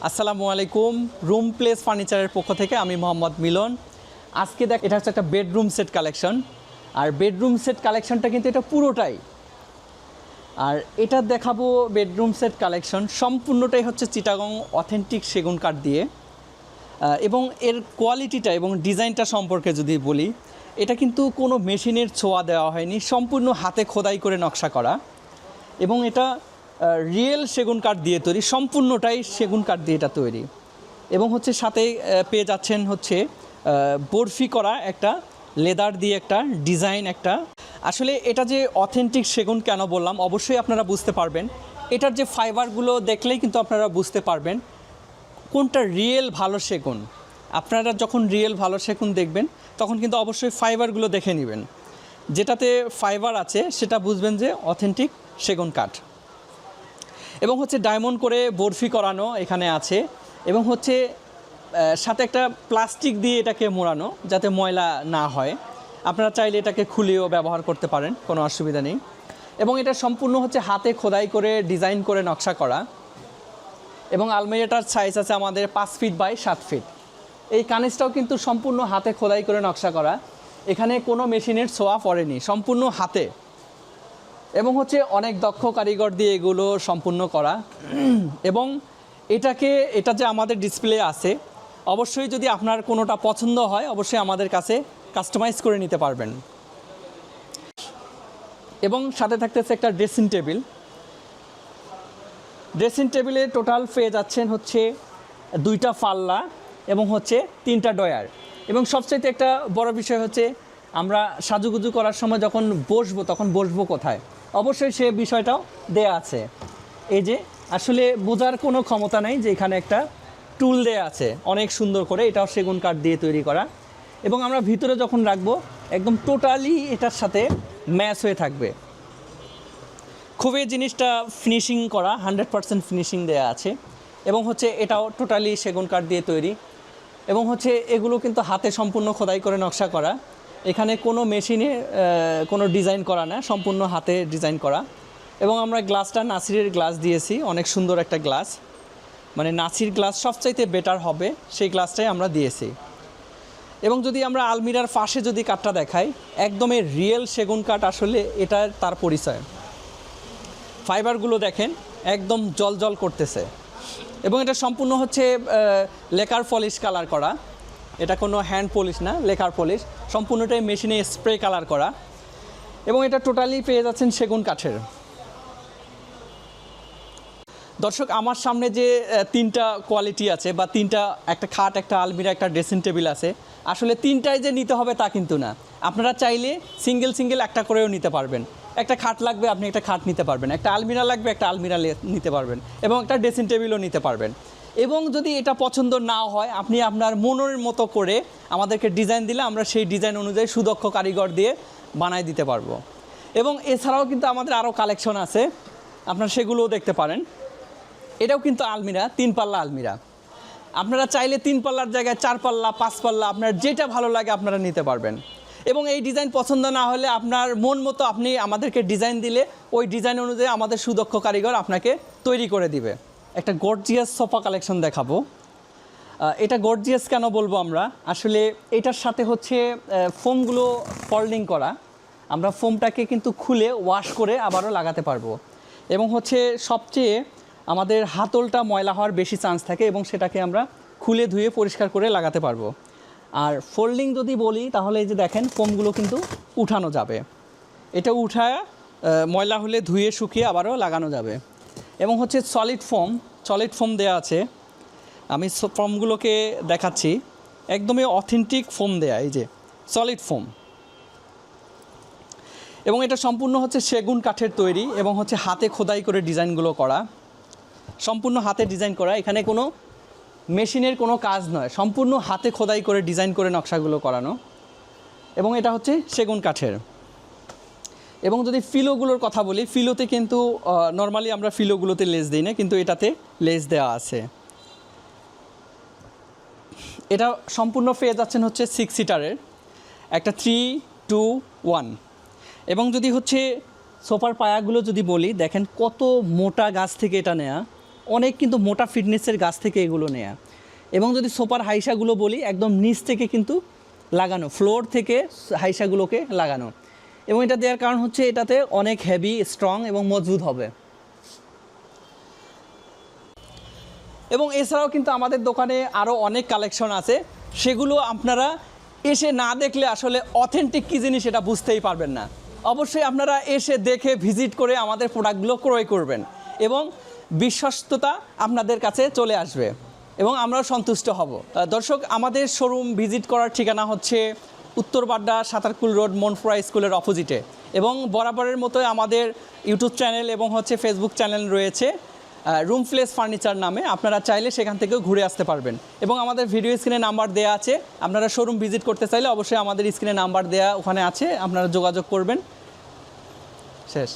আসসালামু আলাইকুম। Room place ফার্নিচারের পক্ষ থেকে আমি মোহাম্মদ মিলন। আজকে দেখ, এটা হচ্ছে একটা বেডরুম সেট কালেকশন। আর বেডরুম সেট কালেকশনটা কিন্তু এটা পুরোটাই, আর এটা দেখাবো বেডরুম সেট কালেকশন সম্পূর্ণটাই হচ্ছে চিটাগং অথেন্টিক সেগুন কাঠ দিয়ে। এবং এর কোয়ালিটিটা এবং ডিজাইনটা সম্পর্কে যদি বলি, এটা কিন্তু কোনো মেশিনের ছোঁয়া দেওয়া হয়নি, সম্পূর্ণ হাতে খোদাই করে নকশা করা। এবং এটা রিয়েল সেগুন কাঠ দিয়ে তৈরি, সম্পূর্ণটাই সেগুন কাঠ দিয়ে এটা তৈরি। এবং হচ্ছে সাথে পেয়ে যাচ্ছেন হচ্ছে বরফি করা একটা লেদার দিয়ে একটা ডিজাইন একটা। আসলে এটা যে অথেন্টিক সেগুন কেন বললাম, অবশ্যই আপনারা বুঝতে পারবেন। এটার যে ফাইবারগুলো দেখলেই কিন্তু আপনারা বুঝতে পারবেন কোনটা রিয়েল ভালো সেগুন। আপনারা যখন রিয়েল ভালো সেগুন দেখবেন তখন কিন্তু অবশ্যই ফাইবারগুলো দেখে নেবেন। যেটাতে ফাইবার আছে সেটা বুঝবেন যে অথেন্টিক সেগুন কাঠ। এবং হচ্ছে ডায়মন্ড করে বরফি করানো এখানে আছে, এবং হচ্ছে সাথে একটা প্লাস্টিক দিয়ে এটাকে মোড়ানো যাতে ময়লা না হয়। আপনারা চাইলে এটাকে খুলেও ব্যবহার করতে পারেন, কোনো অসুবিধা নেই। এবং এটা সম্পূর্ণ হচ্ছে হাতে খোদাই করে ডিজাইন করে নকশা করা। এবং আলমিরাটার সাইজ আছে আমাদের 5 ফিট বাই 7 ফিট। এই কানিজটাও কিন্তু সম্পূর্ণ হাতে খোদাই করে নকশা করা, এখানে কোনো মেশিনের ছোঁয়া পড়েনি, সম্পূর্ণ হাতে। এবং হচ্ছে অনেক দক্ষ কারিগর দিয়ে এগুলো সম্পূর্ণ করা। এবং এটা যে আমাদের ডিসপ্লে আছে, অবশ্যই যদি আপনার কোনোটা পছন্দ হয় অবশ্যই আমাদের কাছে কাস্টমাইজ করে নিতে পারবেন। এবং সাথে থাকতেছে একটা ড্রেসিং টেবিল। ড্রেসিং টেবিলে টোটাল পেয়ে যাচ্ছেন হচ্ছে 2টা পাল্লা এবং হচ্ছে 3টা ডয়ার। এবং সবচাইতে একটা বড় বিষয় হচ্ছে আমরা সাজুগুজু করার সময় যখন বসবো তখন বসবো কোথায়, অবশ্যই সে বিষয়টাও দেয়া আছে। এই যে আসলে বোঝার কোনো ক্ষমতা নাই যে এখানে একটা টুল দেয়া আছে অনেক সুন্দর করে, এটাও সেগুন কাঠ দিয়ে তৈরি করা। এবং আমরা ভিতরে যখন রাখবো একদম টোটালি এটার সাথে ম্যাচ হয়ে থাকবে। খুবই জিনিসটা ফিনিশিং করা, 100% ফিনিশিং দেয়া আছে। এবং হচ্ছে এটাও টোটালি সেগুন কাঠ দিয়ে তৈরি। এবং হচ্ছে এগুলো কিন্তু হাতে সম্পূর্ণ খোদাই করে নকশা করা, এখানে কোনো মেশিনে কোনো ডিজাইন করা না, সম্পূর্ণ হাতে ডিজাইন করা। এবং আমরা গ্লাসটা নাসিরের গ্লাস দিয়েছি, অনেক সুন্দর একটা গ্লাস, মানে নাসির গ্লাস সবচাইতে বেটার হবে সেই গ্লাসটাই আমরা দিয়েছি। এবং যদি আমরা আলমিরার পাশে যদি কাঠটা দেখাই, একদমই রিয়েল সেগুন কাঠ, আসলে এটা তার পরিচয়। ফাইবারগুলো দেখেন একদম জল করতেছে। এবং এটা সম্পূর্ণ হচ্ছে লেকার পলিশ কালার করা, এটা কোনো হ্যান্ড পলিশ না, লেকার পলিশ, সম্পূর্ণটাই মেশিনে স্প্রে কালার করা। এবং এটা টোটালি পেয়ে যাচ্ছেন সেগুন কাঠের। দর্শক, আমার সামনে যে 3টা কোয়ালিটি আছে বা 3টা, একটা খাট, একটা আলমিরা, একটা ড্রেসিং টেবিল আছে, আসলে 3টাই যে নিতে হবে তা কিন্তু না। আপনারা চাইলে সিঙ্গেল একটা করেও নিতে পারবেন। একটা খাট লাগবে, আপনি একটা খাট নিতে পারবেন। একটা আলমিরা লাগবে, একটা আলমিরা নিতে পারবেন। এবং একটা ড্রেসিং টেবিলও নিতে পারবেন। এবং যদি এটা পছন্দ না হয়, আপনি আপনার মনের মতো করে আমাদেরকে ডিজাইন দিলে আমরা সেই ডিজাইন অনুযায়ী সুদক্ষ কারিগর দিয়ে বানাই দিতে পারবো। এবং এছাড়াও কিন্তু আমাদের আরও কালেকশন আছে, আপনারা সেগুলোও দেখতে পারেন। এটাও কিন্তু আলমিরা, 3 পাল্লা আলমিরা। আপনারা চাইলে 3 পাল্লার জায়গায় 4 পাল্লা, 5 পাল্লা, আপনার যেটা ভালো লাগে আপনারা নিতে পারবেন। এবং এই ডিজাইন পছন্দ না হলে আপনার মন মতো আপনি আমাদেরকে ডিজাইন দিলে ওই ডিজাইন অনুযায়ী আমাদের সুদক্ষ কারিগর আপনাকে তৈরি করে দিবে। একটা গর্জিয়াস সোফা কালেকশন দেখাবো। এটা গর্জিয়াস কেন বলবো আমরা, আসলে এটার সাথে হচ্ছে ফোমগুলো ফোল্ডিং করা, আমরা ফোমটাকে কিন্তু খুলে ওয়াশ করে আবারও লাগাতে পারবো। এবং হচ্ছে সবচেয়ে আমাদের হাতলটা ময়লা হওয়ার বেশি চান্স থাকে, এবং সেটাকে আমরা খুলে ধুয়ে পরিষ্কার করে লাগাতে পারবো। আর ফোল্ডিং যদি বলি তাহলে এই যে দেখেন ফোমগুলো কিন্তু উঠানো যাবে, এটা উঠায় ময়লা হলে ধুয়ে শুকিয়ে আবারও লাগানো যাবে। এবং হচ্ছে সলিড ফোম দেয়া আছে, আমি ফোমগুলোকে দেখাচ্ছি, একদমই অথেন্টিক ফোম দেয়া, এই যে সলিড ফোম। এবং এটা সম্পূর্ণ হচ্ছে সেগুন কাঠের তৈরি, এবং হচ্ছে হাতে খোদাই করে ডিজাইনগুলো করা, সম্পূর্ণ হাতে ডিজাইন করা, এখানে কোনো মেশিনের কোনো কাজ নয়, সম্পূর্ণ হাতে খোদাই করে ডিজাইন করে নকশাগুলো করানো। এবং এটা হচ্ছে সেগুন কাঠের। এবং যদি ফিলোগুলোর কথা বলি, ফিলোতে কিন্তু নর্মালি আমরা ফিলোগুলোতে লেস দিই না, কিন্তু এটাতে লেস দেওয়া আছে। এটা সম্পূর্ণ পেয়ে যাচ্ছেন হচ্ছে 6 সিটারের একটা 3-2-1। এবং যদি হচ্ছে সোফার পায়াগুলো যদি বলি, দেখেন কত মোটা গাছ থেকে এটা নেয়া, অনেক কিন্তু মোটা ফিটনেসের গাছ থেকে এগুলো নেয়া। এবং যদি সোফার হাইসাগুলো বলি একদম নিচ থেকে কিন্তু লাগানো, ফ্লোর থেকে হাইসাগুলোকে লাগানো। এবং এটা দেওয়ার কারণ হচ্ছে এটাতে অনেক হেভি, স্ট্রং এবং মজবুত হবে। এবং এছাড়াও কিন্তু আমাদের দোকানে আরও অনেক কালেকশন আছে, সেগুলো আপনারা এসে না দেখলে আসলে অথেন্টিক কী জিনিস এটা বুঝতেই পারবেন না। অবশ্যই আপনারা এসে দেখে ভিজিট করে আমাদের প্রোডাক্টগুলো ক্রয় করবেন এবং বিশ্বস্ততা আপনাদের কাছে চলে আসবে এবং আমরাও সন্তুষ্ট হব। দর্শক, আমাদের শোরুম ভিজিট করার ঠিকানা হচ্ছে উত্তর বাড্ডা সাঁতারকুল রোড মনফুরা স্কুলের অপোজিটে। এবং বরাবরের মতো আমাদের ইউটিউব চ্যানেল এবং হচ্ছে ফেসবুক চ্যানেল রয়েছে রুম প্লেস ফার্নিচার নামে, আপনারা চাইলে সেখান থেকেও ঘুরে আসতে পারবেন। এবং আমাদের ভিডিও স্ক্রিনে নাম্বার দেওয়া আছে, আপনারা শোরুম ভিজিট করতে চাইলে অবশ্যই আমাদের স্ক্রিনে নাম্বার দেওয়া ওখানে আছে, আপনারা যোগাযোগ করবেন। শেষ।